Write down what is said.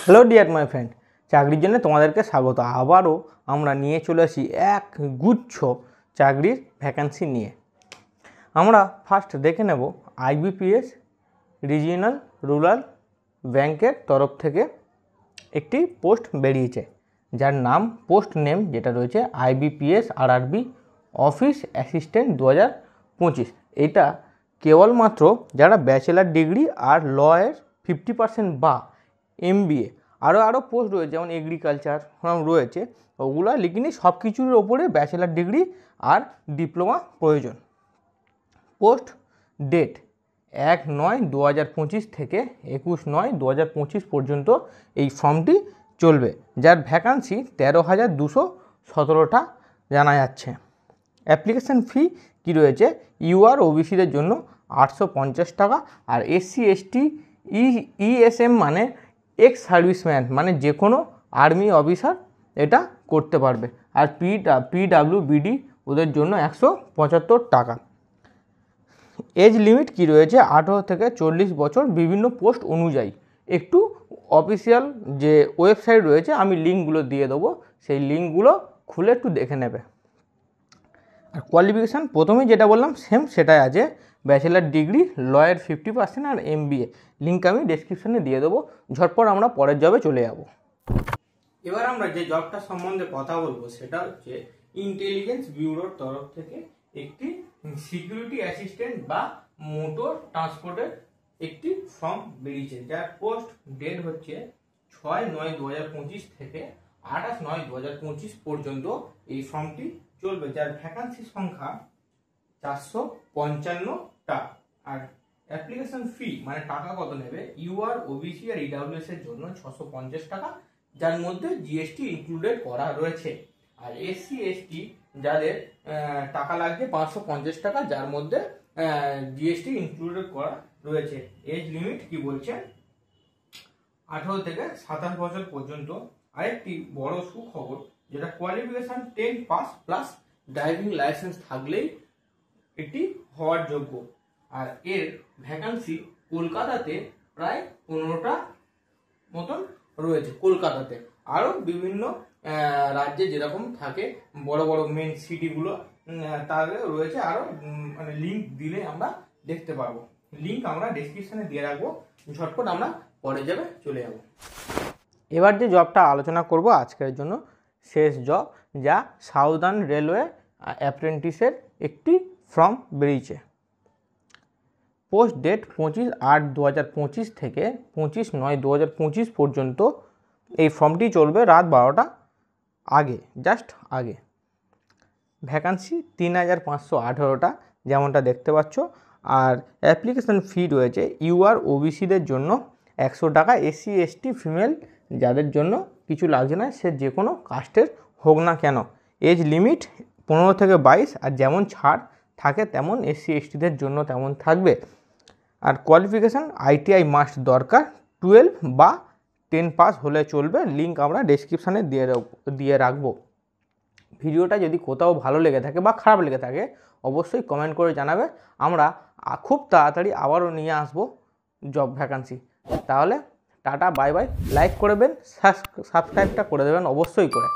Hello dear my friend, চাকরির জন্য তোমাদেরকে স্বাগত। আবারও আমরা নিয়ে চলে আসি এক গুচ্ছ চাকরির ভ্যাকান্সি নিয়ে। আমরা ফার্স্ট দেখে নেব আইবিপিএস রিজিওনাল রুরাল ব্যাংকের তরফ থেকে একটি পোস্ট বেরিয়েছে, যার নাম পোস্ট নেম যেটা রয়েছে আইবিপিএস আরআরবি অফিস অ্যাসিস্ট্যান্ট 2025। এটা কেবলমাত্র যারা ব্যাচেলার ডিগ্রি আর লয়ের 50% বা MBA, আরও পোস্ট রয়েছে যেমন এগ্রিকালচার রয়েছে, ওগুলো লিখিনি। সব কিছুর ওপরে ব্যাচেলার ডিগ্রি আর ডিপ্লোমা প্রয়োজন। পোস্ট ডেট 1/9/2025 থেকে 21/9/2025 পর্যন্ত এই ফর্মটি চলবে, যার ভ্যাকান্সি 13,217টা জানা যাচ্ছে। অ্যাপ্লিকেশান ফি কী রয়েছে? UR OBCদের জন্য 850 টাকা, আর SC ST ESM মানে এক্স সার্ভিসম্যান মানে যে কোনো আর্মি অফিসার এটা করতে পারবে। আর PWBD ওদের জন্য 175 টাকা। এজ লিমিট কি রয়েছে? 18 থেকে 40 বছর, বিভিন্ন পোস্ট অনুযায়ী। একটু অফিসিয়াল যে ওয়েবসাইট রয়েছে, আমি লিঙ্কগুলো দিয়ে দেবো, সেই লিঙ্কগুলো খুলে একটু দেখে নেবে। আর কোয়ালিফিকেশান প্রথমেই যেটা বললাম সেম সেটাই আছে, ব্যাচেলার ডিগ্রি, লয়ের 50% আর MBA। লিঙ্ক আমি ডেসক্রিপশানে দিয়ে দেবো। ঝটপট আমরা পরের জবে চলে যাব। এবার আমরা যে জবটা সম্বন্ধে কথা বলবো সেটা হচ্ছে ইন্টেলিজেন্স ব্যুরোর তরফ থেকে একটি সিকিউরিটি অ্যাসিস্ট্যান্ট বা মোটর ট্রান্সপোর্টের একটি ফর্ম বেরিয়েছে, যার পোস্ট ডেট হচ্ছে 6/9/2025 থেকে 28/9/2025 পর্যন্ত এই ফর্মটি চলবে, যার ভ্যাকান্সি সংখ্যা 455টা। আর অ্যাপ্লিকেশন ফি মানে টাকা কত নেবে? UR OBC আর EWS এর জন্য 650 টাকা, যার মধ্যে GST ইনক্লুডেড করা রয়েছে। আর SC ST যাদের টাকা লাগছে 550 টাকা, যার মধ্যে GST ইনক্লুডেড করা রয়েছে। এজ লিমিট কি বলছে? 18 থেকে 27 বছর পর্যন্ত। আরেকটি বড় সুখবর, যেটা qualification 10 pass plus driving licence থাকলেই এটি হওয়ার যোগ্য। আর এর ভ্যাকান্সি কলকাতাতে প্রায় 15টা মতন রয়েছে কলকাতাতে। আরও বিভিন্ন রাজ্যে যেরকম থাকে বড় বড় মেন সিটিগুলো তাদের রয়েছে। আরও মানে লিঙ্ক দিলে আমরা দেখতে পারবো। লিঙ্ক আমরা ডেসক্রিপশানে দিয়ে রাখবো। ঝটপট আমরা পরে যাবে চলে যাব। এবার যে জবটা আলোচনা করব আজকের জন্য শেষ জব, যা সাউদার্ন রেলওয়ে অ্যাপ্রেন্টিসের একটি ফর্ম বেরিয়েছে। পোস্ট ডেট 25/8/2025 থেকে 25/9/2025 পর্যন্ত এই ফর্মটি চলবে রাত 12টা আগে, জাস্ট আগে। ভ্যাকান্সি 3,518টা যেমনটা দেখতে পাচ্ছ। আর অ্যাপ্লিকেশান ফি রয়েছে UR OBCদের জন্য 100 টাকা, SC ST ফিমেল যাদের জন্য কিছু লাগছে না, সে যে কোনো কাস্টের হোক না কেন। এজ লিমিট 15 থেকে 22, আর যেমন ছাড় থাকে তেমন SC STদের জন্য তেমন থাকবে। আর কোয়ালিফিকেশান ITI মাস্ট দরকার, 12 বা 10 পাস হলে চলবে। লিঙ্ক আমরা ডেসক্রিপশানে দিয়ে রাখবো। ভিডিওটা যদি কোথাও ভালো লেগে থাকে বা খারাপ লেগে থাকে অবশ্যই কমেন্ট করে জানাবে। আমরা খুব তাড়াতাড়ি আবারও নিয়ে আসবো জব ভ্যাকান্সি। তাহলে টাটা, বাই বাই। লাইক করবেন, সাবস্ক্রাইবটা করে দেবেন অবশ্যই করে।